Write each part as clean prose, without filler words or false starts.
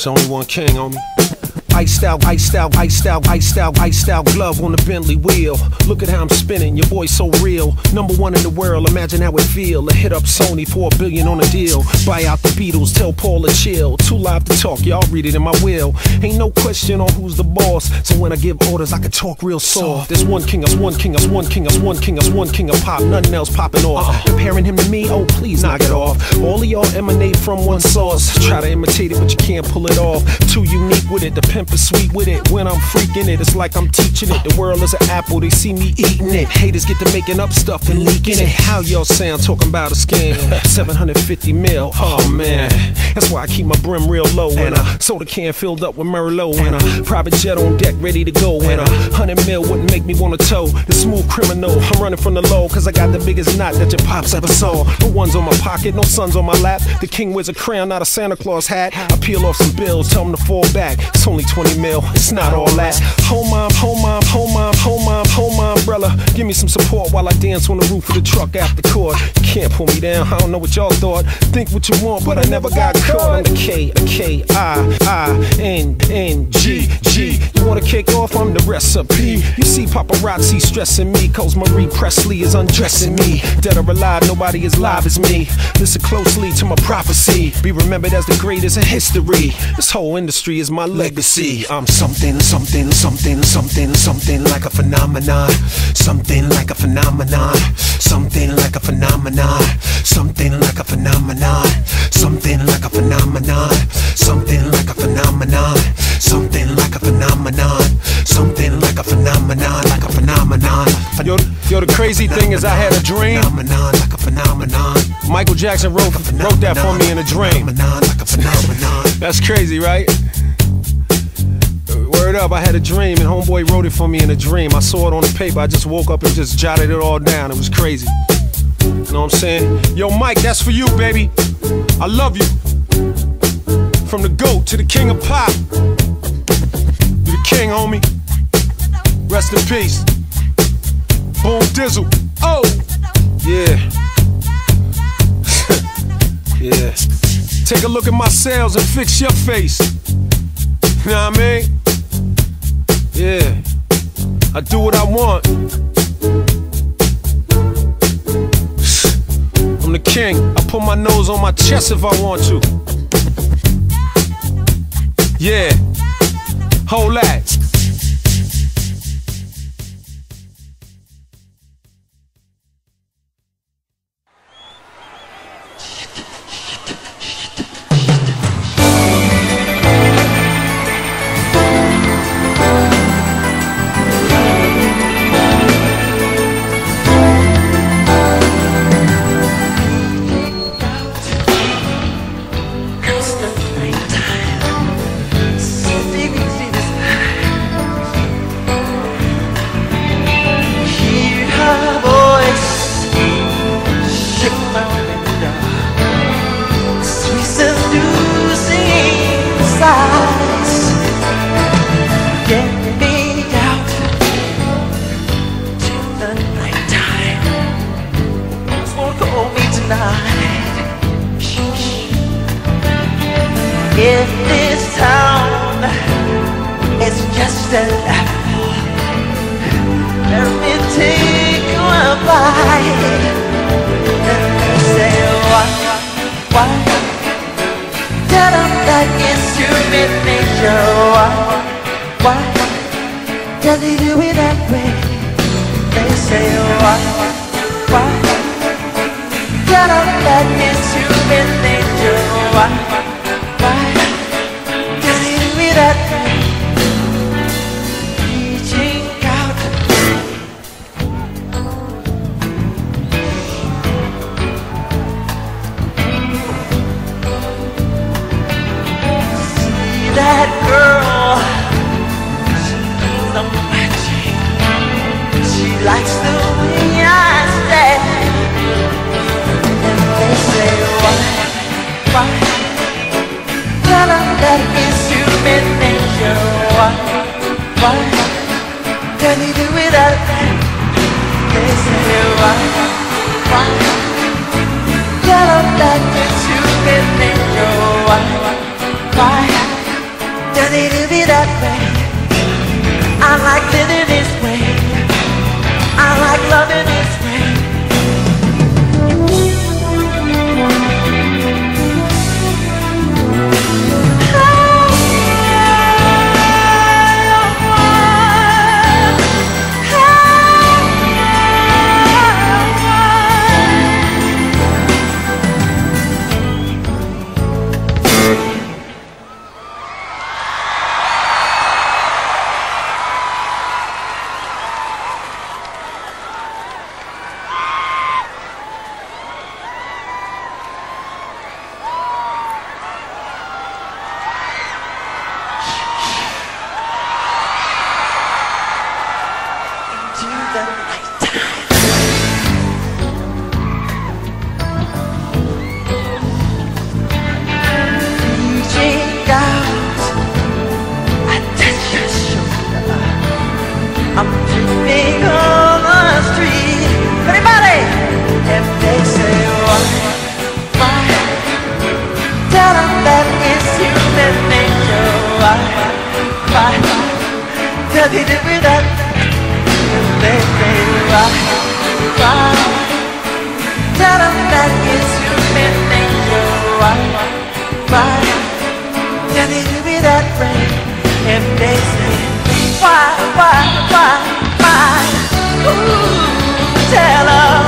It's only one king, homie. Iced out, iced out, iced out, iced out, iced out glove on the Bentley wheel. Look at how I'm spinning, your boy's so real. #1 in the world, imagine how it feel. To hit up Sony for $1 billion on a deal. Buy out the Beatles, tell Paul to chill. Too live to talk, y'all read it in my will. Ain't no question on who's the boss. So when I give orders, I can talk real soft. There's one king, us one king, us one king, us one king, us one king of pop. Nothing else popping off. Comparing him to me, oh please knock it off. All of y'all emanate from one source. Try to imitate it, but you can't pull it off. Too unique with it, the pimp is sweet with it. When I'm freaking it, it's like I'm teaching it. The world is an apple, they see me eating it. Haters get to making up stuff and leaking it. How y'all sound talking about a scam? 750 mil, oh man. That's why I keep my brim real low. And a soda can filled up with Merlot. And a private jet on deck ready to go. And 100 mil wouldn't make me wanna tow the smooth criminal. I'm running from the low, cause I got the biggest knot that your pops ever saw. No one's on my pocket, no sun's on my lap. The king wears a crown, not a Santa Claus hat. I peel off some bills, tell him to fall back. It's only 20 mil, it's not all that. Home mom, home mom, home mom, home mom, home mom, umbrella. Give me some support while I dance on the roof of the truck after court. You can't pull me down, I don't know what y'all thought. Think what you want, but I never got caught. I'm the K-I-I-N-N-G-G. You wanna kick off? I'm the recipe. You see paparazzi stressing me, cause Marie Presley is undressing me. Dead or alive, nobody as live as me. Listen closely to my prophecy. Be remembered as the greatest in history. This whole industry is my legacy. I'm something, something, something, something, something like a phenomenon. Something like a phenomenon. Something like a phenomenon. Something like a phenomenon. Something like a phenomenon. Something like a phenomenon. Something like a phenomenon. Something like a phenomenon. Like a phenomenon. Yo, the crazy thing is I had a dream. Phenomenon, like a phenomenon. Michael Jackson wrote that for me in a dream. Like a phenomenon. That's crazy, right? Word up, I had a dream and homeboy wrote it for me in a dream. I saw it on the paper, I just woke up and just jotted it all down. It was crazy. You know what I'm saying? Yo, Mike, that's for you, baby. I love you. From the GOAT to the king of pop. You the king, homie. Rest in peace. Boom Dizzle. Oh! Yeah. Yeah. Take a look at my sales and fix your face. You know what I mean? Yeah. I do what I want. I'm the king. I put my nose on my chest if I want to. Yeah. Hold that. If this town is just an apple, let me take a bite. And you say, why? Tell them that it's human nature. Why? Does he do it that way? They say, why? Tell them that it's human nature. Why does he do it that way? Reaching out. See that girl? She's a magic. She likes the way I stand. And they say, why? does he do with that? They say why? Tell them that it's human nature. Why does he do with that way? If they say why? Ooh, tell them.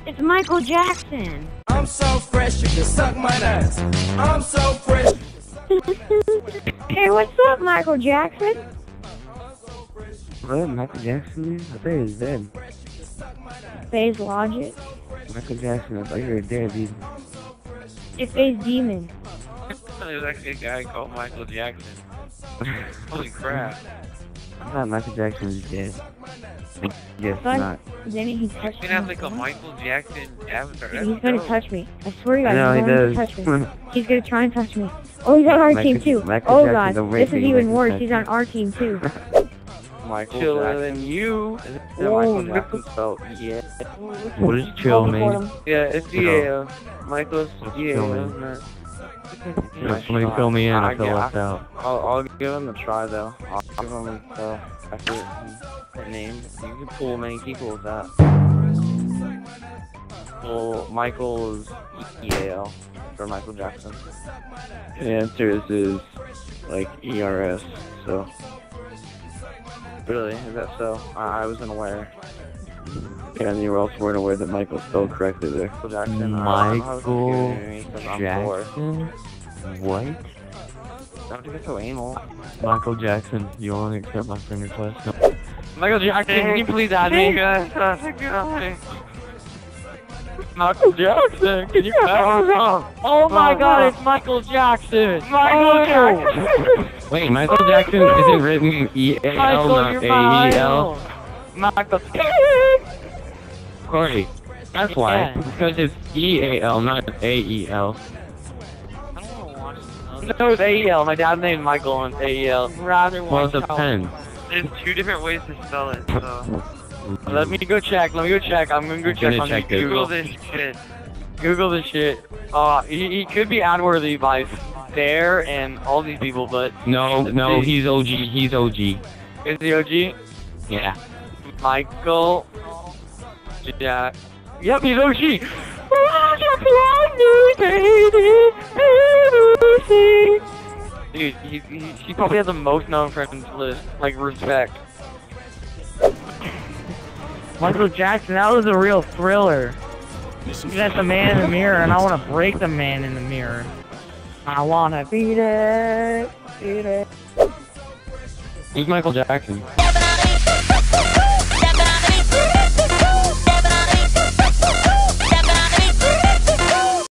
It's Michael Jackson. I'm so fresh, you can suck my ass. I'm so fresh. Hey, what's up, Michael Jackson? What, Michael Jackson? I thought he was dead. Phase Logic. Michael Jackson, I thought you were dead, dude. It's Phase Demon. There's actually a guy called Michael Jackson. Holy crap. I thought Michael Jackson was dead. I guess But not. then he touched You me. can have like a Michael Jackson avatar. Dude, he's gonna touch me. I swear to God, I know, he's he going to does. touch me. He's gonna try and touch me. Oh, he's on our team too. Michael Oh Jackson, God, don't this wait is till you even make worse. him He's on our team too. Michael Chiller Jackson. than you. Michael Jackson spelled yeah. What is chill mean? Yeah, it's yeah. Michael's yeah. chill mean? Isn't it? Somebody fill me in, I feel get- left out. I'll give him a try though. I'll give him a name. You can pull many people with that. Well, Michael's EAL for Michael Jackson. The answer is like ERS, so. Really? Is that so? I wasn't aware. Yeah, and you were also weren't aware that Michael spelled correctly there. Michael Jackson. Michael Jackson? What? Don't you get so anal? Michael Jackson, you want to accept my friend request? No. Michael Jackson, can you please add me? Michael Jackson, can you Oh my God, it's Michael Jackson! Michael Jackson! Wait, Michael Jackson isn't written E-A-L, not A-E-L? Michael. Corey, that's why. Yeah. Because it's E-A-L, not A-E-L. No, it's AEL. My dad's name is Michael and it's AEL. Rather Well, it depends. There's two different ways to spell it, so. Let me go check. I'm gonna go check. I'm gonna gonna check this. Google this shit. Google this shit. He could be ad-worthy by Fair and all these people, but... No, he's OG, he's OG. Is he OG? Yeah. Michael Jack. Yep, he's OG. Dude, he probably has the most known friends list. Like, respect. Michael Jackson, that was a real thriller. That's the man in the mirror, and I want to break the man in the mirror. I want to beat it, beat it. Who's Michael Jackson?